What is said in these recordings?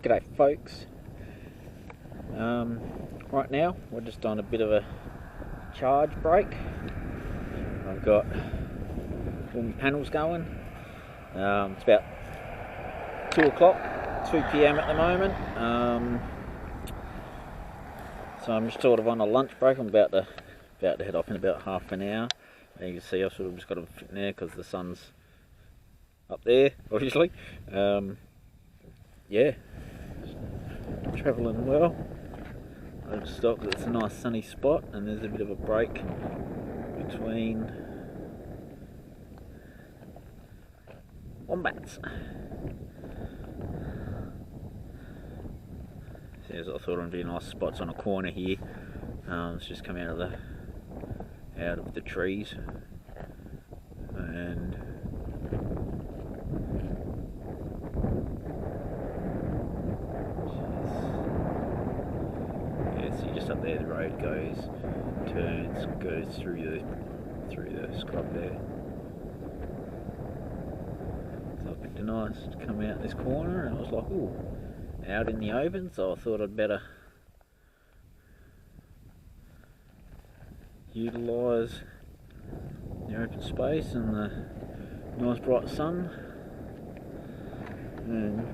G'day folks. Right now we're just on a bit of a charge break. I've got all my panels going. It's about 2 o'clock, 2 p.m. at the moment. So I'm just sort of on a lunch break. I'm about to head off in about half an hour. And you can see I've sort of just got to fit in there because the sun's up there, obviously. Yeah, travelling well. I just stopped because it's a nice sunny spot and there's a bit of a break between wombats. So I thought it'd be nice spots on a corner here. It's just come out of the trees, and yeah, see just up there the road goes through the scrub there. So I picked a nice to come out this corner, and I was like, ooh, out in the open, so I thought I'd better utilise the open space and the nice bright sun. And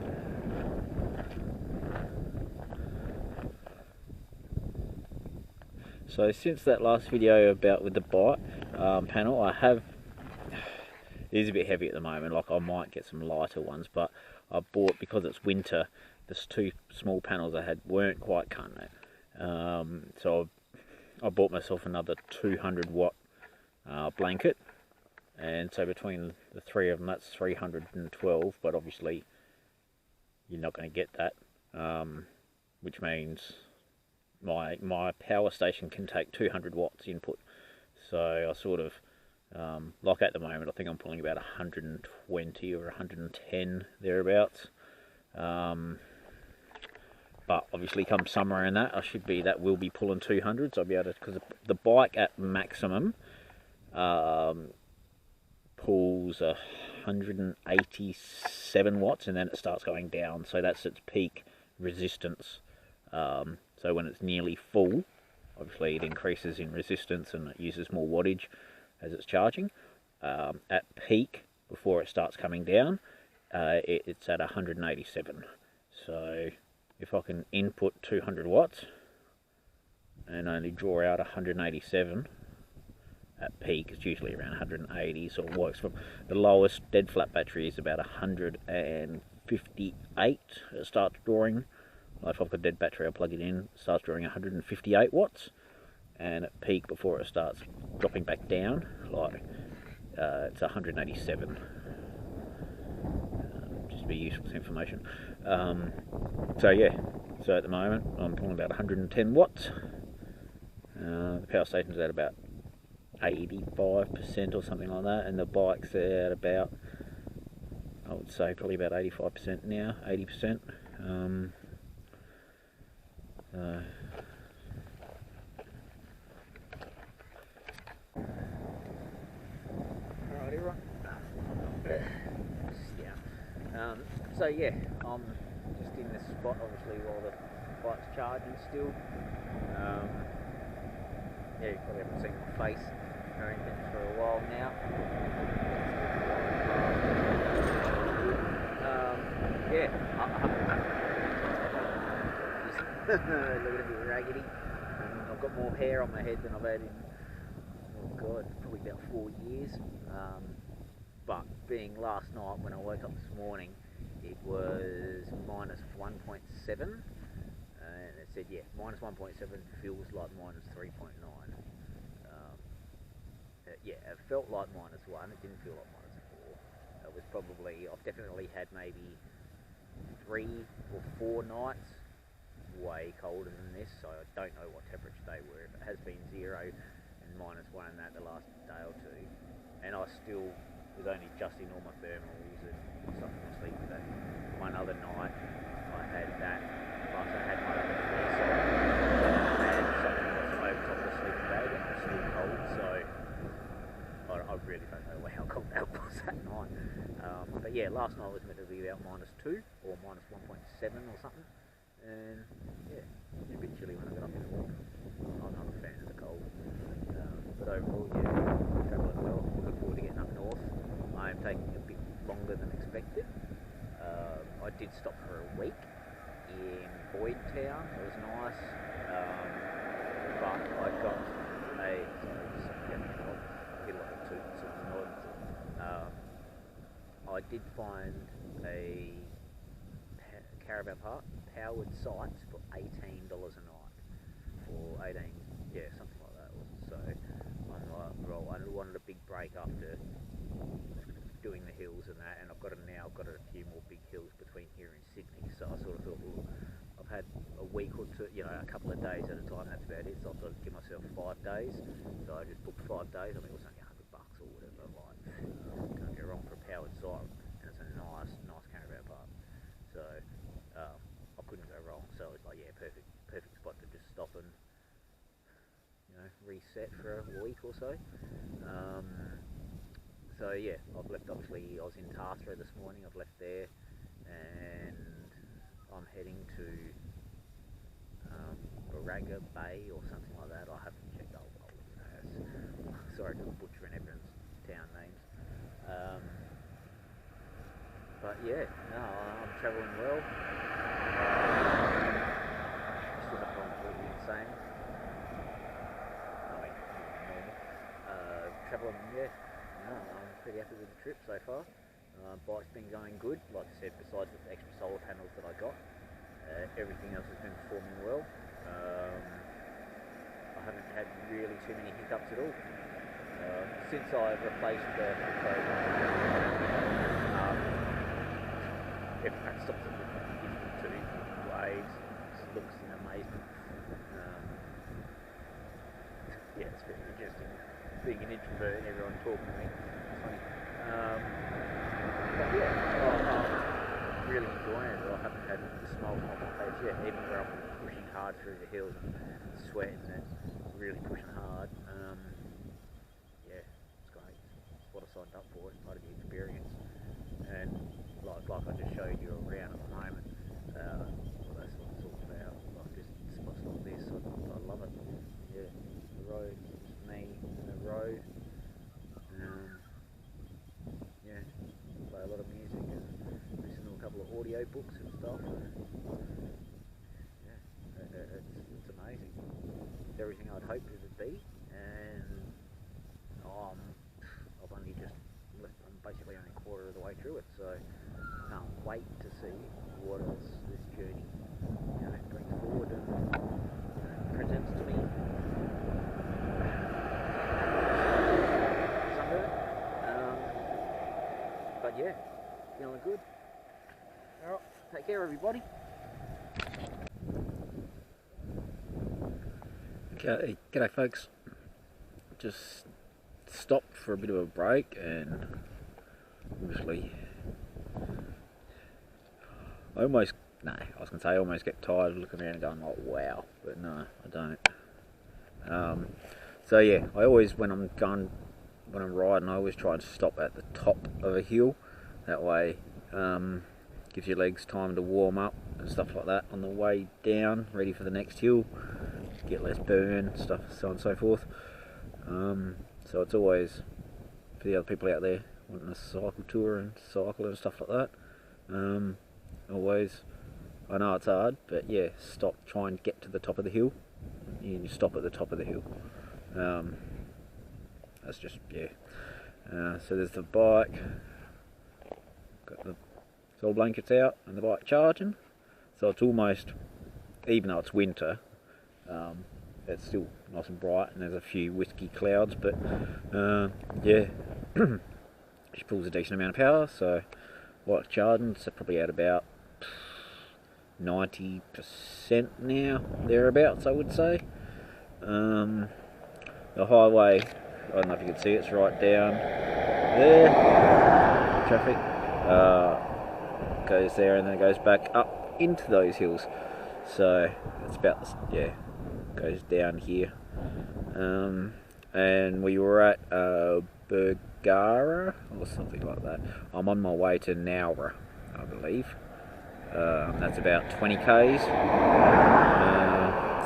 so since that last video about with the bike panel, it is a bit heavy at the moment. Like, I might get some lighter ones, but I bought, because it's winter, the two small panels I had weren't quite cutting it. So I bought myself another 200 watt blanket, and so between the three of them, that's 312, but obviously you're not going to get that, which means my power station can take 200 watts input. So I sort of, like at the moment, I think I'm pulling about 120 or 110 thereabouts. But obviously come summer and that, that will be pulling 200, so I'll be able to, because the bike at maximum pulls 187 watts, and then it starts going down, so that's its peak resistance. So when it's nearly full, obviously it increases in resistance and it uses more wattage as it's charging. At peak, before it starts coming down, it's at 187. So if I can input 200 watts and only draw out 187 at peak, it's usually around 180, so it works from the lowest dead flat battery is about 158. It starts drawing, like if I've got a dead battery, I'll plug it in, it starts drawing 158 watts, and at peak, before it starts dropping back down, like it's 187. Just to be useful information. So yeah, so at the moment I'm pulling about 110 watts. The power station's at about 85% or something like that, and the bike's at about, I would say probably about 85% now, 80%. Alright, everyone. So yeah, I'm just in this spot obviously while the bike's charging still. Yeah, you probably haven't seen my face or anything for a while now. Yeah, looking a bit raggedy. I've got more hair on my head than I've had in, oh god, probably about 4 years. But being last night when I woke up this morning, it was minus 1.7, and it said, yeah, minus 1.7 feels like minus 3.9. Yeah, it felt like minus 1, it didn't feel like minus 4. It was probably, I've definitely had maybe 3 or 4 nights way colder than this, so I don't know what temperature they were. If it has been 0 and minus 1 and that the last day or two, and I still was only just in all my thermals and stuff in my sleep. But one other night I had that, plus I had my other flare and something else over top of the sleeping bag, and it was still cold, so I really don't know how cold that was that night. But yeah, last night was meant to be about -2 or -1.7 or something, and yeah, it was a bit chilly when I got up in the morning. I'm not a fan of the cold, but overall, yeah, travelling well. Looking forward to getting up north. I am taking a bit longer than expected. I did stop for a week in Boyd Town. It was nice, but I got a I did find a caravan park, powered sites for $18 a night, or 18, yeah, something like that. So I'm like, well, I wanted a big break after doing the hills and that, and I've got a few more big hills between here and Sydney. So I sort of thought, well, I've had a week or two, a couple of days at a time. That's about it. So I thought I'd give myself 5 days. So I just booked 5 days. I mean, it was only $100 or whatever. Like, can't go wrong for a powered site, and it's a nice caravan park. So I couldn't go wrong. So it's like, yeah, perfect spot to just stop and reset for a week or so. So yeah, I've left. Obviously, I was in Tathra this morning. I've left there, and I'm heading to Baragga Bay or something like that. I haven't checked. I'll look at it. Sorry for butchering everyone's town names. But yeah, no, I'm travelling well. Still not going completely insane. I mean, normal. Travelling, yeah. No, I'm pretty happy with the trip so far. Bike's been going good. Like I said, besides the extra solar panels that I got, everything else has been performing well. I haven't had really too many hiccups at all. Since I've replaced the program, every crack stops at the 2 waves, just looks in amazement. Yeah, it's very interesting being an introvert and everyone talking to me. It's funny. But yeah, I'm really enjoying it. I haven't had a smile on my face yet, even where I'm pushing hard through the hills and sweating and really pushing hard. Yeah, it's great. It's what I signed up for. It's part of the experience. And like I just showed you around at the moment, well, that's what it's all about. Like just spots like this, I love it. Yeah, the road, just me and the road. Yeah, play a lot of music and listen to a couple of audio books and stuff. Yeah, it's amazing. It's everything I'd hoped it would be, and I've only just I'm basically only a quarter of the way through it, so I can't wait to see what else this journey brings forward and presents to me. But yeah, feeling good. Alright, take care everybody. Okay, g'day folks. Just stopped for a bit of a break, and obviously I almost get tired of looking around and going like, wow, but no, I don't. So yeah, I always when I'm riding, I always try and stop at the top of a hill. That way, gives your legs time to warm up and stuff like that on the way down, ready for the next hill. Get less burn, stuff, so on and so forth. So it's always for the other people out there wanting a cycle tour and cycle and stuff like that. Always, I know it's hard, but yeah, try and get to the top of the hill. You stop at the top of the hill. That's just, yeah. So there's the bike, got the soul blankets out and the bike charging. So it's almost, even though it's winter, it's still nice and bright and there's a few whiskey clouds, but yeah, she pulls a decent amount of power, so bike's charging, so probably at about 90% now, thereabouts I would say. The highway, I don't know if you can see, it's right down there, traffic, goes there and then it goes back up into those hills, so it's about this, yeah, goes down here. And we were at Gara or something like that. I'm on my way to Nowra, I believe. That's about 20 k's.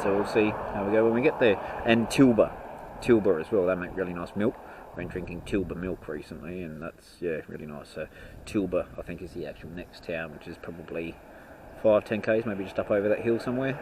So we'll see how we go when we get there. And Tilba as well. They make really nice milk. I've been drinking Tilba milk recently, and that's really nice. So Tilba, I think, is the actual next town, which is probably 5-10 k's, maybe just up over that hill somewhere.